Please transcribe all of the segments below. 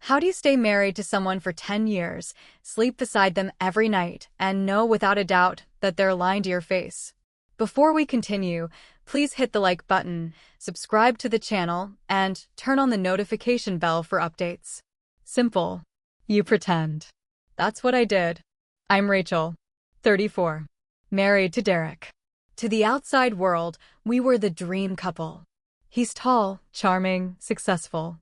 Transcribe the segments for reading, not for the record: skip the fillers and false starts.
How do you stay married to someone for 10 years, sleep beside them every night, and know without a doubt that they're lying to your face? Before we continue, please hit the like button, subscribe to the channel, and turn on the notification bell for updates. Simple. You pretend. That's what I did. I'm Rachel, 34, married to Derek. To the outside world, we were the dream couple. He's tall, charming, successful.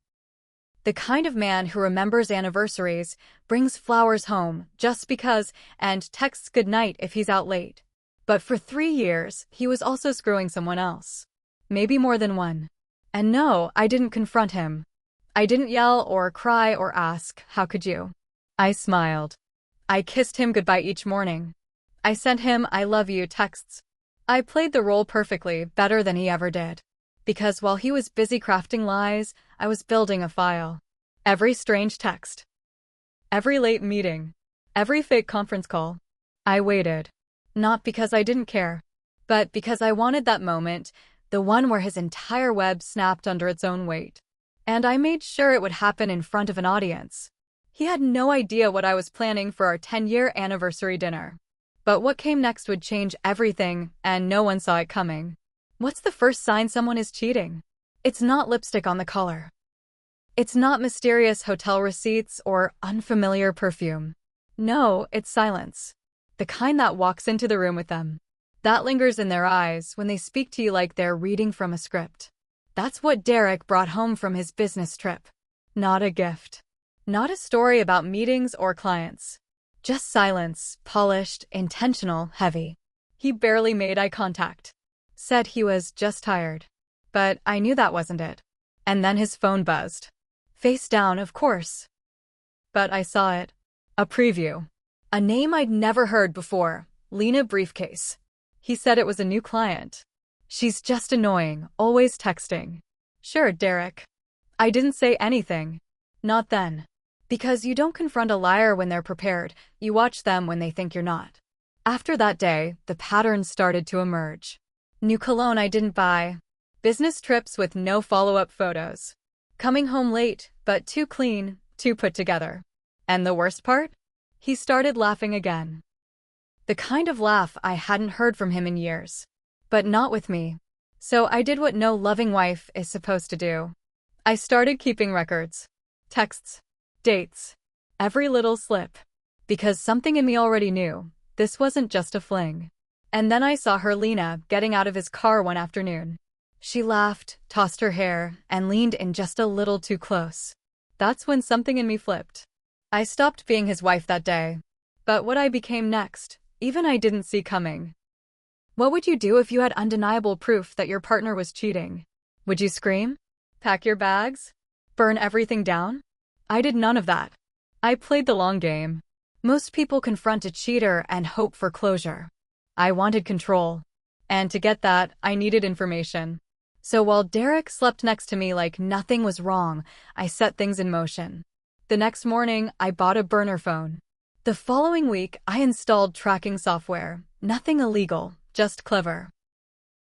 The kind of man who remembers anniversaries, brings flowers home just because, and texts goodnight if he's out late. But for 3 years, he was also screwing someone else. Maybe more than one. And no, I didn't confront him. I didn't yell or cry or ask, "How could you?" I smiled. I kissed him goodbye each morning. I sent him "I love you" texts. I played the role perfectly, better than he ever did. Because while he was busy crafting lies, I was building a file. Every strange text. Every late meeting. Every fake conference call. I waited. Not because I didn't care, but because I wanted that moment, the one where his entire web snapped under its own weight. And I made sure it would happen in front of an audience. He had no idea what I was planning for our 10-year anniversary dinner. But what came next would change everything, and no one saw it coming. What's the first sign someone is cheating? It's not lipstick on the collar. It's not mysterious hotel receipts or unfamiliar perfume. No, it's silence. The kind that walks into the room with them. That lingers in their eyes when they speak to you like they're reading from a script. That's what Derek brought home from his business trip. Not a gift. Not a story about meetings or clients. Just silence, polished, intentional, heavy. He barely made eye contact. Said he was just tired. But I knew that wasn't it. And then his phone buzzed. Face down, of course. But I saw it. A preview. A name I'd never heard before. Lena Briefcase. He said it was a new client. She's just annoying, always texting. Sure, Derek. I didn't say anything. Not then. Because you don't confront a liar when they're prepared, you watch them when they think you're not. After that day, the patterns started to emerge. New cologne I didn't buy. Business trips with no follow-up photos. Coming home late, but too clean, too put together. And the worst part? He started laughing again. The kind of laugh I hadn't heard from him in years. But not with me. So I did what no loving wife is supposed to do. I started keeping records. Texts. Dates. Every little slip. Because something in me already knew, this wasn't just a fling. And then I saw her, Lena, getting out of his car one afternoon. She laughed, tossed her hair, and leaned in just a little too close. That's when something in me flipped. I stopped being his wife that day. But what I became next, even I didn't see coming. What would you do if you had undeniable proof that your partner was cheating? Would you scream? Pack your bags? Burn everything down? I did none of that. I played the long game. Most people confront a cheater and hope for closure. I wanted control. And to get that, I needed information. So while Derek slept next to me like nothing was wrong, I set things in motion. The next morning, I bought a burner phone. The following week, I installed tracking software. Nothing illegal, just clever.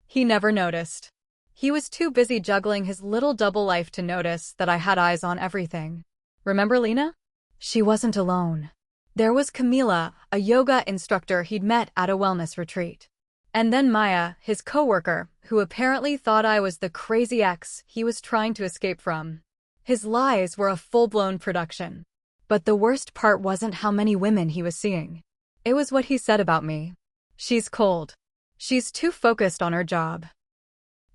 He never noticed. He was too busy juggling his little double life to notice that I had eyes on everything. Remember Lena? She wasn't alone. There was Camila, a yoga instructor he'd met at a wellness retreat. And then Maya, his coworker, who apparently thought I was the crazy ex he was trying to escape from. His lies were a full-blown production. But the worst part wasn't how many women he was seeing. It was what he said about me. She's cold. She's too focused on her job.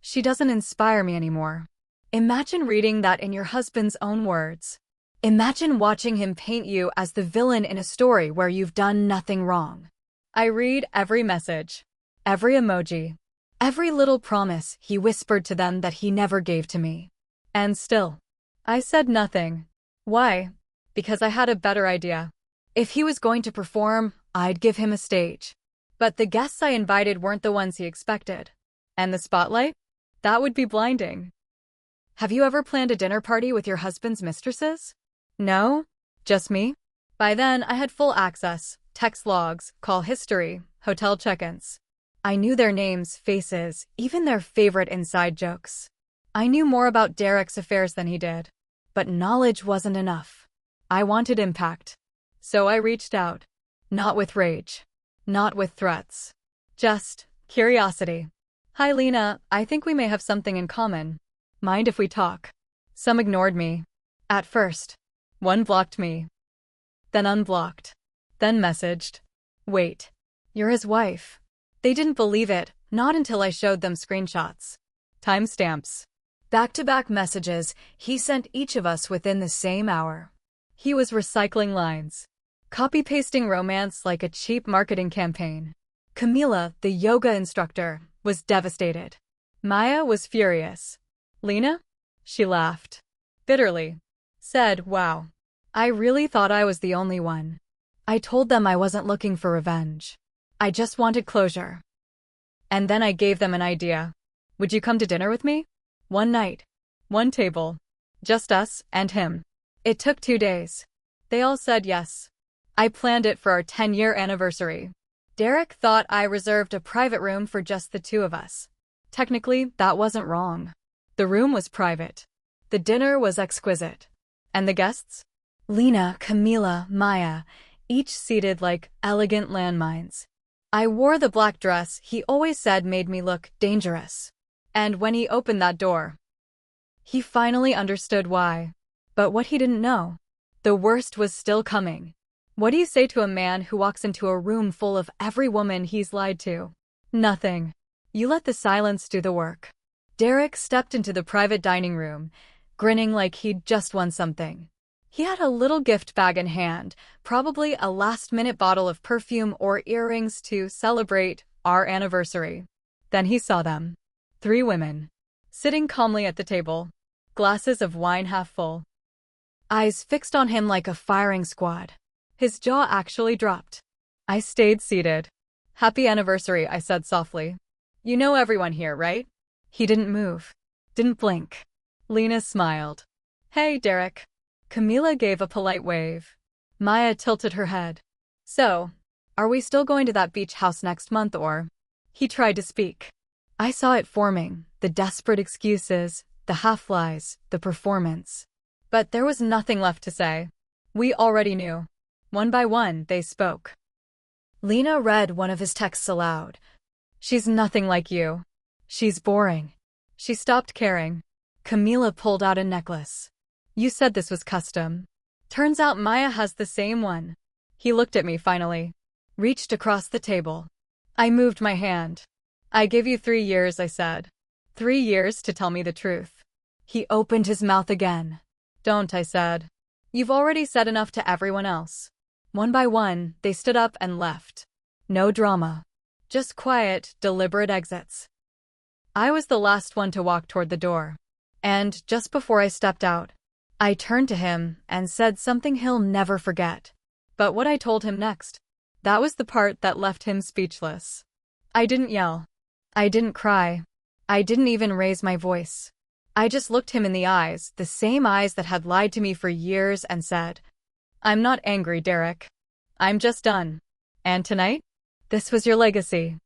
She doesn't inspire me anymore. Imagine reading that in your husband's own words. Imagine watching him paint you as the villain in a story where you've done nothing wrong. I read every message, every emoji, every little promise he whispered to them that he never gave to me. And still, I said nothing. Why? Because I had a better idea. If he was going to perform, I'd give him a stage. But the guests I invited weren't the ones he expected. And the spotlight? That would be blinding. Have you ever planned a dinner party with your husband's mistresses? No? Just me? By then, I had full access, text logs, call history, hotel check-ins. I knew their names, faces, even their favorite inside jokes. I knew more about Derek's affairs than he did. But knowledge wasn't enough. I wanted impact. So I reached out. Not with rage. Not with threats. Just curiosity. Hi Lena, I think we may have something in common. Mind if we talk? Some ignored me. At first. One blocked me. Then unblocked. Then messaged. Wait. You're his wife. They didn't believe it, not until I showed them screenshots. Timestamps. Back-to-back messages he sent each of us within the same hour. He was recycling lines. Copy-pasting romance like a cheap marketing campaign. Camila, the yoga instructor, was devastated. Maya was furious. Lena? She laughed. Bitterly. Said, wow. I really thought I was the only one. I told them I wasn't looking for revenge. I just wanted closure. And then I gave them an idea. Would you come to dinner with me? One night. One table. Just us and him. It took 2 days. They all said yes. I planned it for our 10-year anniversary. Derek thought I reserved a private room for just the two of us. Technically, that wasn't wrong. The room was private. The dinner was exquisite. And the guests? Lena, Camila, Maya, each seated like elegant landmines. I wore the black dress he always said made me look dangerous. And when he opened that door, he finally understood why. But what he didn't know, the worst was still coming. What do you say to a man who walks into a room full of every woman he's lied to? Nothing. You let the silence do the work. Derek stepped into the private dining room, grinning like he'd just won something. He had a little gift bag in hand, probably a last-minute bottle of perfume or earrings to celebrate our anniversary. Then he saw them. 3 women. Sitting calmly at the table. Glasses of wine half full. Eyes fixed on him like a firing squad. His jaw actually dropped. I stayed seated. Happy anniversary, I said softly. You know everyone here, right? He didn't move. Didn't blink. Lena smiled. Hey, Derek. Camila gave a polite wave. Maya tilted her head. So, are we still going to that beach house next month or? He tried to speak. I saw it forming, the desperate excuses, the half-lies, the performance. But there was nothing left to say. We already knew. One by one, they spoke. Lena read one of his texts aloud. She's nothing like you. She's boring. She stopped caring. Camila pulled out a necklace. You said this was custom. Turns out Maya has the same one. He looked at me finally. Reached across the table. I moved my hand. I give you 3 years, I said. 3 years to tell me the truth. He opened his mouth again. Don't, I said. You've already said enough to everyone else. One by one, they stood up and left. No drama. Just quiet, deliberate exits. I was the last one to walk toward the door. And just before I stepped out, I turned to him and said something he'll never forget. But what I told him next, that was the part that left him speechless. I didn't yell. I didn't cry. I didn't even raise my voice. I just looked him in the eyes, the same eyes that had lied to me for years, and said, I'm not angry, Derek. I'm just done. And tonight? This was your legacy.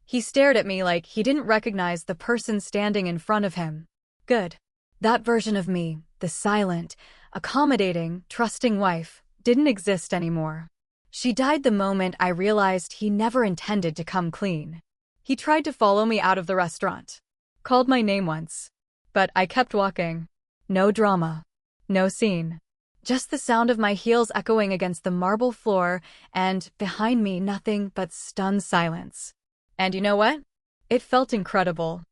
He stared at me like he didn't recognize the person standing in front of him. Good. That version of me, the silent, accommodating, trusting wife, didn't exist anymore. She died the moment I realized he never intended to come clean. He tried to follow me out of the restaurant. Called my name once. But I kept walking. No drama. No scene. Just the sound of my heels echoing against the marble floor, and behind me nothing but stunned silence. And you know what? It felt incredible.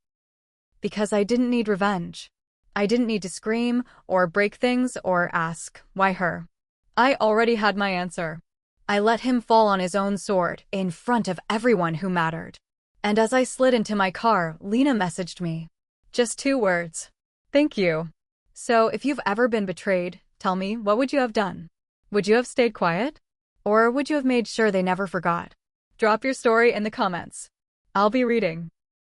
Because I didn't need revenge. I didn't need to scream, or break things, or ask, why her? I already had my answer. I let him fall on his own sword, in front of everyone who mattered. And as I slid into my car, Lena messaged me. Just 2 words. Thank you. So if you've ever been betrayed, tell me, what would you have done? Would you have stayed quiet? Or would you have made sure they never forgot? Drop your story in the comments. I'll be reading.